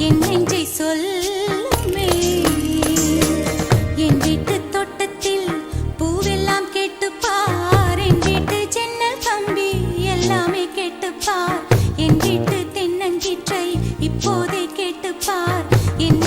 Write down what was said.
என் நெஞ்சை சொல்லுமே. என் வீட்டு தோட்டத்தில் பூவெல்லாம் கேட்டுப்பார், என் வீட்டு ஜன்னல் கம்பி எல்லாமே கேட்டுப்பார், என் வீட்டு தென்னங்கீற்றை இப்போதே கேட்டுப்பார். என்